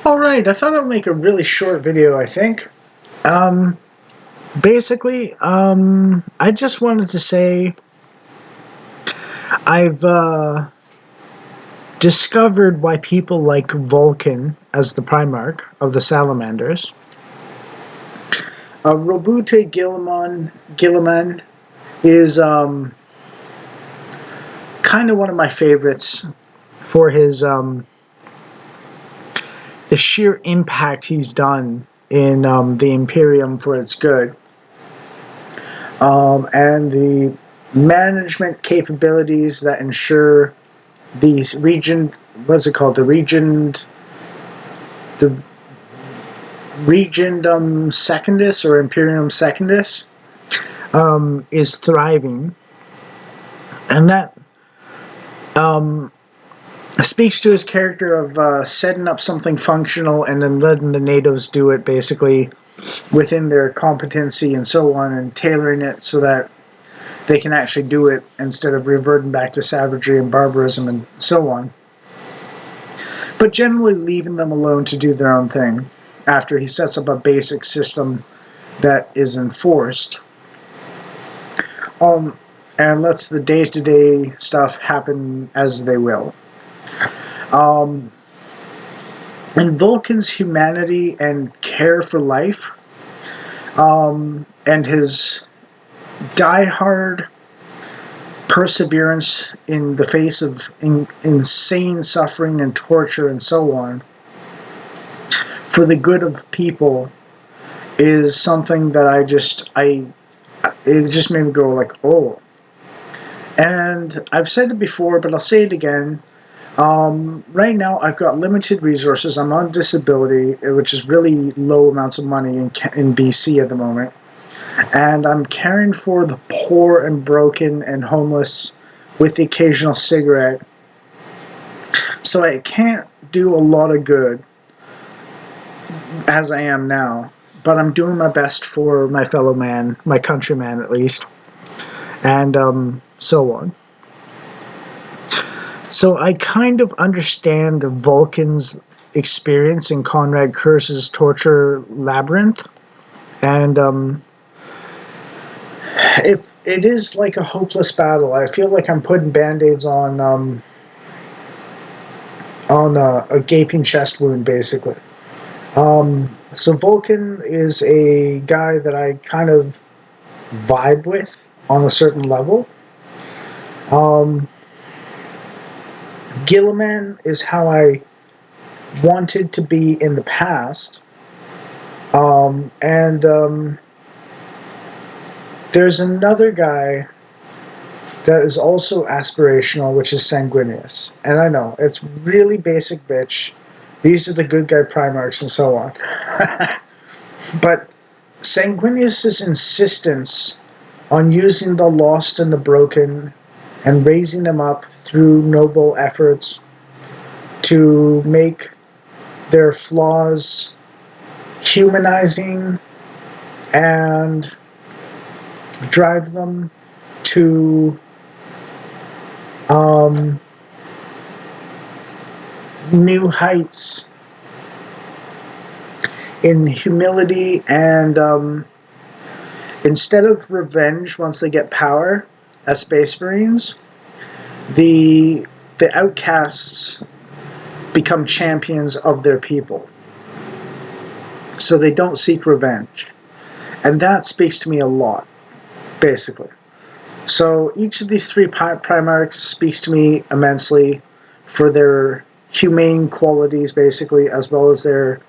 Alright, I thought I'd make a really short video, I think. Um, I just wanted to say I've discovered why people like Vulcan as the Primarch of the Salamanders. Robute Gilliman is kind of one of my favorites for his the sheer impact he's done in the Imperium for its good. And the management capabilities that ensure these region, what's it called, the Regendum Secundus or Imperium Secundus is thriving, and that um, speaks to his character of setting up something functional and then letting the natives do it basically within their competency and so on, and tailoring it so that they can actually do it instead of reverting back to savagery and barbarism and so on. But generally leaving them alone to do their own thing after he sets up a basic system that is enforced. And lets the day-to-day stuff happen as they will. And Vulcan's humanity and care for life, and his die-hard perseverance in the face of insane suffering and torture and so on for the good of people is something that it just made me go like, oh. And I've said it before, but I'll say it again. Right now, I've got limited resources. I'm on disability, which is really low amounts of money in BC at the moment. And I'm caring for the poor and broken and homeless with the occasional cigarette. So I can't do a lot of good as I am now, but I'm doing my best for my fellow man, my countryman at least, and so on. So I kind of understand Vulcan's experience in Conrad Curse's torture labyrinth, and if it is like a hopeless battle, I feel like I'm putting band-aids on a gaping chest wound, basically. So Vulcan is a guy that I kind of vibe with on a certain level. Gilliman is how I wanted to be in the past. And there's another guy that is also aspirational, which is Sanguinius. And I know, it's really basic bitch. These are the good guy primarchs and so on. But Sanguinius's insistence on using the lost and the broken and raising them up through noble efforts to make their flaws humanizing and drive them to new heights in humility, and instead of revenge once they get power as Space Marines, the outcasts become champions of their people. So they don't seek revenge. And that speaks to me a lot, basically. So each of these three primarchs speaks to me immensely for their humane qualities, basically, as well as their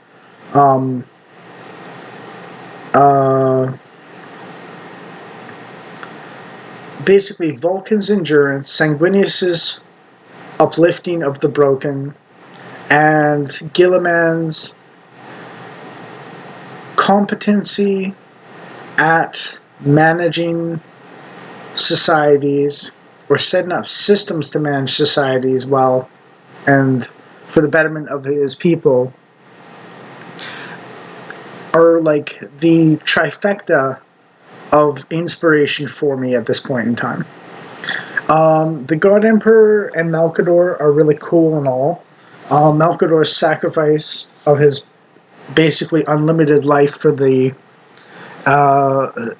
basically Vulcan's endurance, Sanguinius's uplifting of the broken, and Gilliman's competency at managing societies or setting up systems to manage societies well and for the betterment of his people are like the trifecta of inspiration for me at this point in time. The God Emperor and Malcador are really cool and all, Malcador's sacrifice of his basically unlimited life for the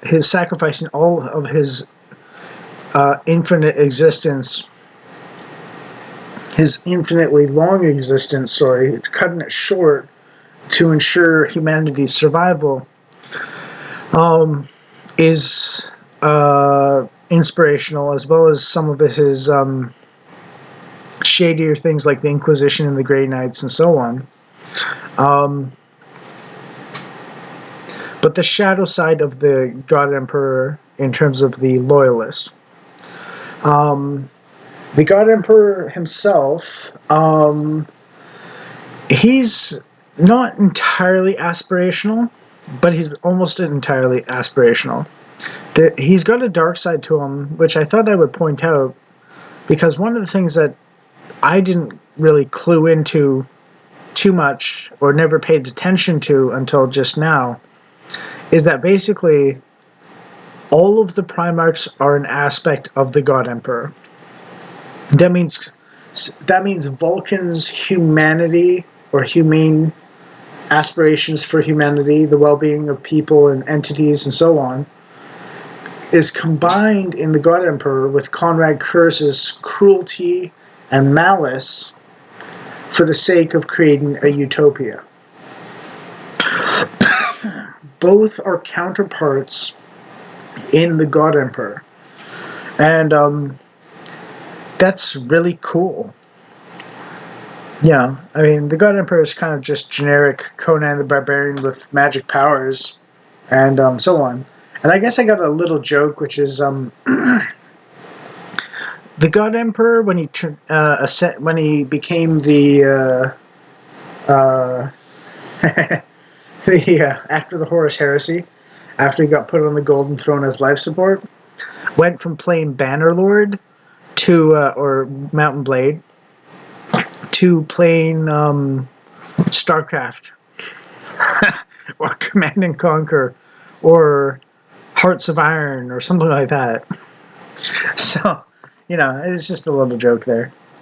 his sacrificing all of his infinite existence, his infinitely long existence, sorry, cutting it short to ensure humanity's survival, is inspirational, as well as some of his shadier things like the Inquisition and the Grey Knights and so on. But the shadow side of the God Emperor, in terms of the loyalists, the God Emperor himself, he's not entirely aspirational, but he's almost entirely aspirational. He's got a dark side to him, which I thought I would point out, because one of the things that I didn't really clue into too much or never paid attention to until just now is that basically all of the primarchs are an aspect of the God Emperor. That means Vulcan's humanity or humane aspirations for humanity, the well-being of people and entities and so on, is combined in the God Emperor with Conrad Curtis's cruelty and malice for the sake of creating a utopia. Both are counterparts in the God Emperor. And that's really cool. Yeah, I mean, the God Emperor is kind of just generic Conan the Barbarian with magic powers and so on. And I guess I got a little joke, which is the God Emperor, when he became the after the Horus Heresy, after he got put on the Golden Throne as life support, went from playing Bannerlord to or Mountain Blade to playing StarCraft or Command and Conquer or Hearts of Iron or something like that. So, it's just a little joke there.